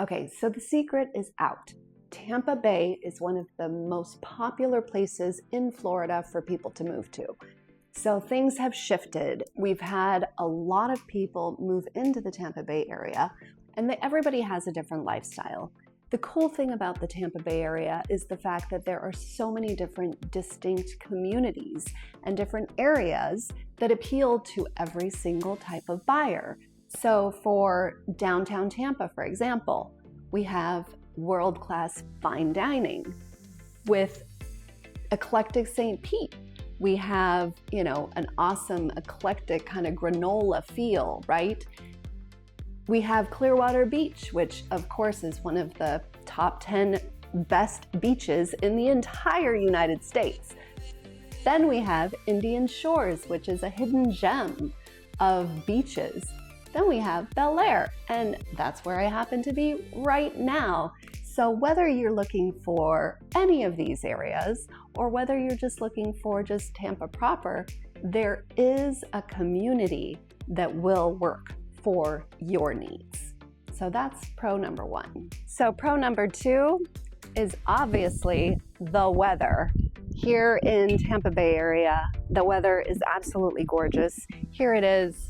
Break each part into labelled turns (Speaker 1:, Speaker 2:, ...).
Speaker 1: Okay, so the secret is out. Tampa Bay is one of the most popular places in Florida for people to move to. So things have shifted. We've had a lot of people move into the Tampa Bay area, and everybody has a different lifestyle. The cool thing about the Tampa Bay area is the fact that there are so many different distinct communities and different areas that appeal to every single type of buyer. So for downtown Tampa, for example, we have world-class fine dining with eclectic St. Pete. We have, an awesome eclectic kind of granola feel, right? We have Clearwater Beach, which of course is one of the top 10 best beaches in the entire United States. Then we have Indian Shores, which is a hidden gem of beaches. Then we have Bel Air, and that's where I happen to be right now. So whether you're looking for any of these areas, or whether you're just looking for just Tampa proper, there is a community that will work for your needs. So that's pro number one. So pro number two is obviously the weather. Here in Tampa Bay area, the weather is absolutely gorgeous. Here it is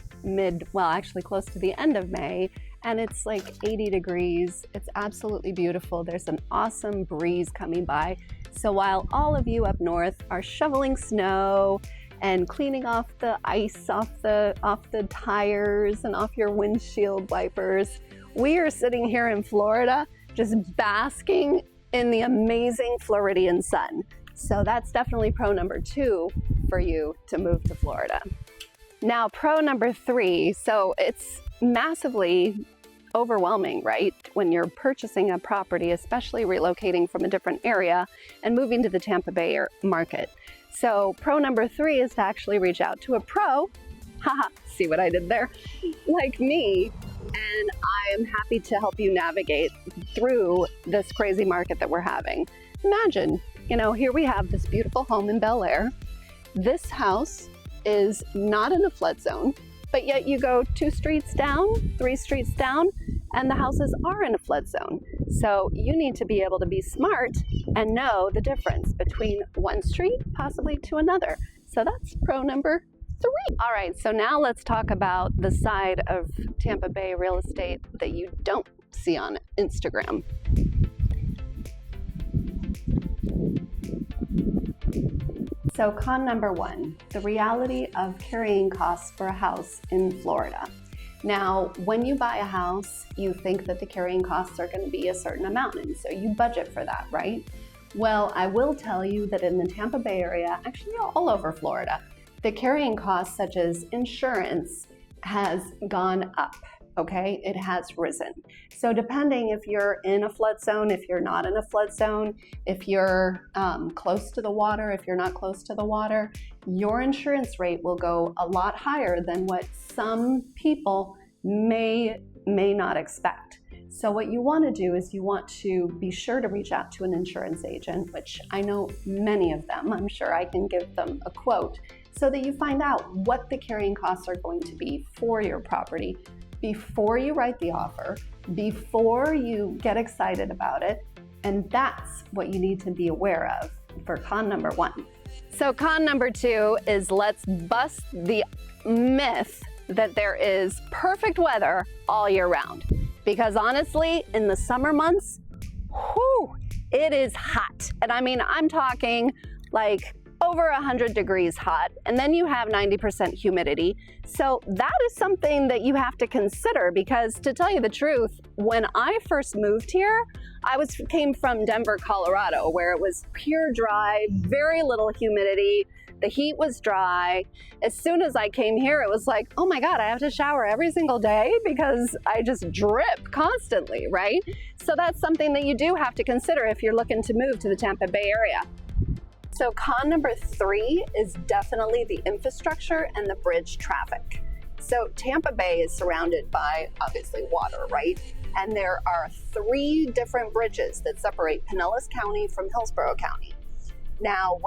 Speaker 1: actually close to the end of May, and it's like 80 degrees. It's absolutely beautiful. There's an awesome breeze coming by. So while all of you up north are shoveling snow and cleaning off the ice off the tires and off your windshield wipers, we are sitting here in Florida just basking in the amazing Floridian sun. So that's definitely pro number two for you to move to Florida. Now, pro number three, so it's massively overwhelming, right? When you're purchasing a property, especially relocating from a different area and moving to the Tampa Bay market. So pro number three is to actually reach out to a pro, see what I did there, like me, and I am happy to help you navigate through this crazy market that we're having. Imagine, here we have this beautiful home in Bel Air. This house is not in a flood zone, but yet you go 2 streets down, 3 streets down, and the houses are in a flood zone. So you need to be able to be smart and know the difference between one street, possibly to another. So that's pro number three. All right, so now let's talk about the side of Tampa Bay real estate that you don't see on Instagram. So con number one, the reality of carrying costs for a house in Florida. Now, when you buy a house, you think that the carrying costs are going to be a certain amount, and so you budget for that, right? Well, I will tell you that in the Tampa Bay area, actually all over Florida, the carrying costs such as insurance has gone up. Okay, it has risen. So depending if you're in a flood zone, if you're not in a flood zone, if you're close to the water, if you're not close to the water, your insurance rate will go a lot higher than what some people may not expect. So what you want to do is you want to be sure to reach out to an insurance agent, which I know many of them. I'm sure I can give them a quote so that you find out what the carrying costs are going to be for your property before you write the offer, before you get excited about it, and that's what you need to be aware of for con number one. So con number two is let's bust the myth that there is perfect weather all year round. Because honestly, in the summer months, it is hot. And I mean, I'm talking like over 100 degrees hot, and then you have 90% humidity. So that is something that you have to consider, because to tell you the truth, when I first moved here, I came from Denver, Colorado, where it was pure dry, very little humidity. The heat was dry. As soon as I came here, it was like, oh my God, I have to shower every single day because I just drip constantly, right? So that's something that you do have to consider if you're looking to move to the Tampa Bay area. So con number three is definitely the infrastructure and the bridge traffic. So Tampa Bay is surrounded by obviously water, right? And there are 3 different bridges that separate Pinellas County from Hillsborough County. Now,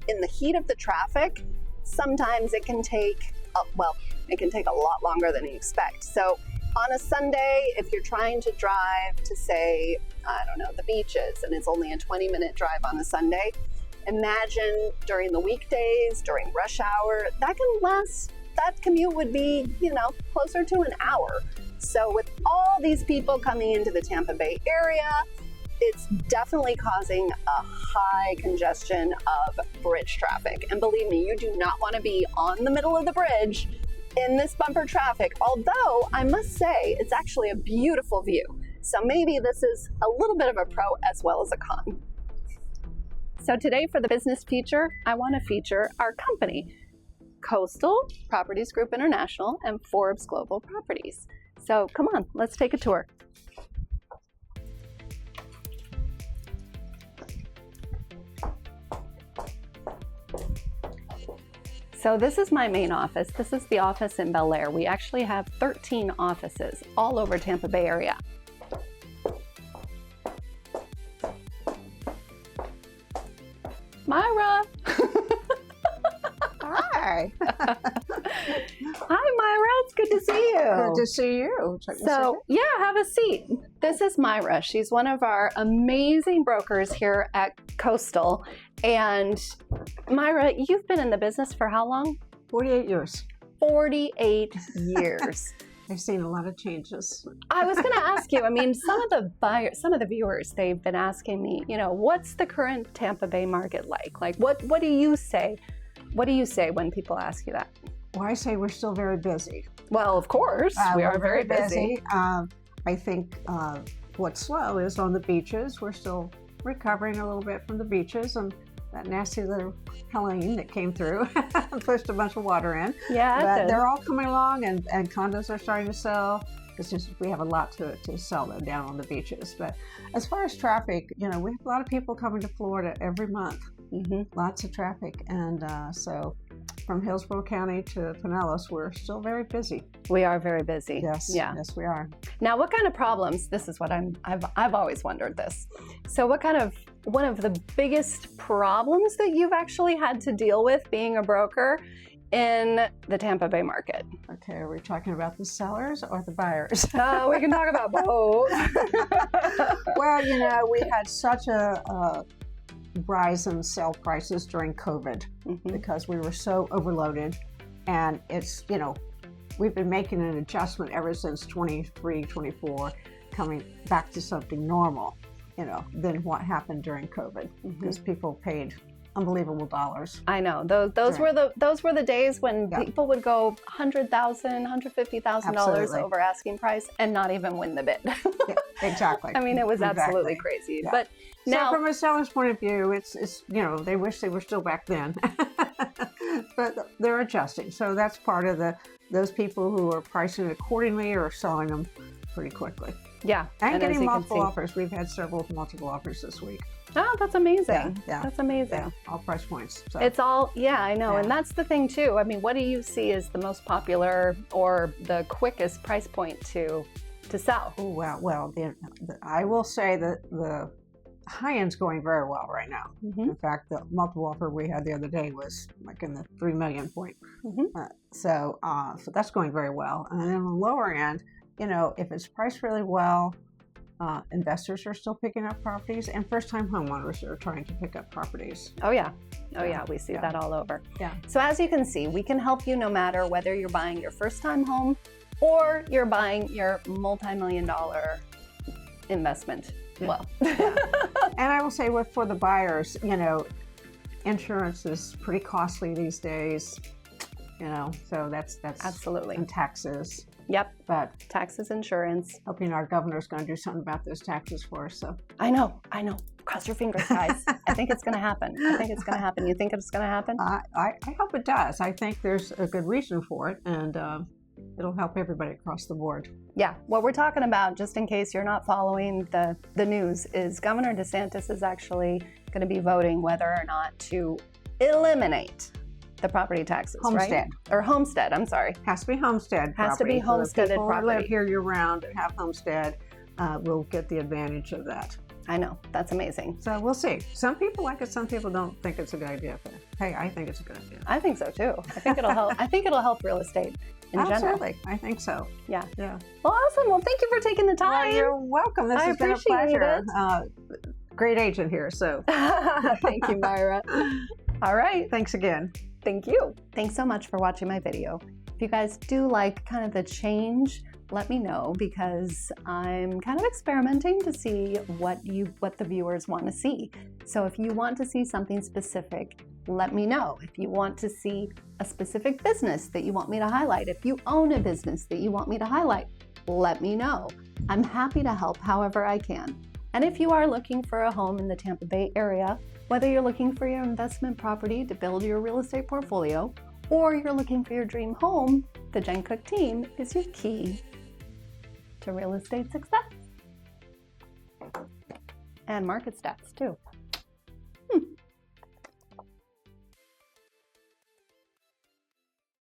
Speaker 1: in the heat of the traffic, sometimes it can take a lot longer than you expect. So On a Sunday, if you're trying to drive to, say, I don't know, the beaches, and it's only a 20-minute drive on a Sunday, imagine during the weekdays, during rush hour, that commute would be, closer to an hour. So with all these people coming into the Tampa Bay area, it's definitely causing a high congestion of bridge traffic. And believe me, you do not want to be on the middle of the bridge in this bumper traffic, although I must say it's actually a beautiful view. So maybe this is a little bit of a pro as well as a con. So today for the business feature, I want to feature our company, Coastal Properties Group International and Forbes Global Properties. So come on, let's take a tour. So this is my main office. This is the office in Bel Air. We actually have 13 offices all over Tampa Bay area. Myra!
Speaker 2: Hi.
Speaker 1: Hi, Myra. It's good to see you.
Speaker 2: Good to see you.
Speaker 1: So, yeah, have a seat. This is Myra. She's one of our amazing brokers here at Coastal. And Myra, you've been in the business for how long?
Speaker 2: 48 years.
Speaker 1: 48 years.
Speaker 2: I've seen a lot of changes.
Speaker 1: I was going to ask you, some of the viewers, they've been asking me, what's the current Tampa Bay market like? Like, what do you say? What do you say when people ask you that?
Speaker 2: Well, I say we're still very busy.
Speaker 1: Well, of course, we are very busy.
Speaker 2: I think what's slow is on the beaches. We're still recovering a little bit from the beaches and that nasty little Helene that came through pushed a bunch of water in.
Speaker 1: Yeah,
Speaker 2: but they're all coming along and condos are starting to sell. It's just we have a lot to sell them down on the beaches. But as far as traffic, we have a lot of people coming to Florida every month. Mm-hmm. Lots of traffic, and so from Hillsborough County to Pinellas, we're still very busy.
Speaker 1: We are very busy.
Speaker 2: Yes,
Speaker 1: yeah.
Speaker 2: Yes, we are.
Speaker 1: Now, what kind of problems? This is what I've always wondered this. So, one of the biggest problems that you've actually had to deal with being a broker in the Tampa Bay market?
Speaker 2: Okay, are we talking about the sellers or the buyers?
Speaker 1: We can talk about both.
Speaker 2: Well, we had such a rise in sale prices during COVID because we were so overloaded, and it's, we've been making an adjustment ever since 23, 24, coming back to something normal, than what happened during COVID because people paid unbelievable dollars.
Speaker 1: I know those were the days when people would go $100,000, $150,000 over asking price and not even win the bid.
Speaker 2: Yeah, exactly.
Speaker 1: It was absolutely crazy. Yeah. But now,
Speaker 2: from a seller's point of view, it's they wish they were still back then, but they're adjusting. So that's part of those people who are pricing it accordingly or selling them pretty quickly.
Speaker 1: Yeah,
Speaker 2: and getting multiple offers. We've had several multiple offers this week.
Speaker 1: Oh, that's amazing. Yeah. That's amazing.
Speaker 2: Yeah. All price points. So.
Speaker 1: It's all, I know. Yeah. And that's the thing too. What do you see as the most popular or the quickest price point to sell?
Speaker 2: Oh, well, I will say that the high end's going very well right now. In fact, the multiple offer we had the other day was like in the 3 million point. So that's going very well. And then on the lower end, if it's priced really well, investors are still picking up properties, and first-time homeowners are trying to pick up properties.
Speaker 1: Oh yeah, we see that all over.
Speaker 2: Yeah.
Speaker 1: So as you can see, we can help you no matter whether you're buying your first-time home or you're buying your multi-million-dollar investment.
Speaker 2: Yeah.
Speaker 1: Well,
Speaker 2: and I will say, for the buyers, insurance is pretty costly these days. So that's
Speaker 1: absolutely,
Speaker 2: and taxes.
Speaker 1: Yep.
Speaker 2: But
Speaker 1: taxes, insurance.
Speaker 2: Hoping our governor's going to do something about those taxes for us. So
Speaker 1: I know. Cross your fingers, guys. I think it's going to happen. You think it's going to happen?
Speaker 2: I hope it does. I think there's a good reason for it, and it'll help everybody across the board.
Speaker 1: Yeah. What we're talking about, just in case you're not following the news, is Governor DeSantis is actually going to be voting whether or not to eliminate the property taxes,
Speaker 2: homestead.
Speaker 1: Right? Or homestead, I'm sorry.
Speaker 2: Has to be homestead property.
Speaker 1: Has to be homesteaded
Speaker 2: people
Speaker 1: property.
Speaker 2: Who live here year round and have homestead will get the advantage of that.
Speaker 1: I know. That's amazing.
Speaker 2: So we'll see. Some people like it. Some people don't think it's a good idea. But hey, I think it's a good idea.
Speaker 1: I think so too. I think it'll help. I think it'll help real estate in general.
Speaker 2: Absolutely. I think so.
Speaker 1: Yeah.
Speaker 2: Yeah.
Speaker 1: Well, awesome. Well, thank you for taking the time.
Speaker 2: Well, you're welcome. This has been a pleasure. Great agent here. So
Speaker 1: thank you, Myra. All right.
Speaker 2: Thanks again.
Speaker 1: Thank you. Thanks so much for watching my video. If you guys do like kind of the change, let me know, because I'm kind of experimenting to see what the viewers want to see. So if you want to see something specific, let me know. If you want to see a specific business that you want me to highlight, if you own a business that you want me to highlight, let me know. I'm happy to help however I can. And if you are looking for a home in the Tampa Bay area, whether you're looking for your investment property to build your real estate portfolio, or you're looking for your dream home, the Jenn Cook team is your key to real estate success. And market stats too.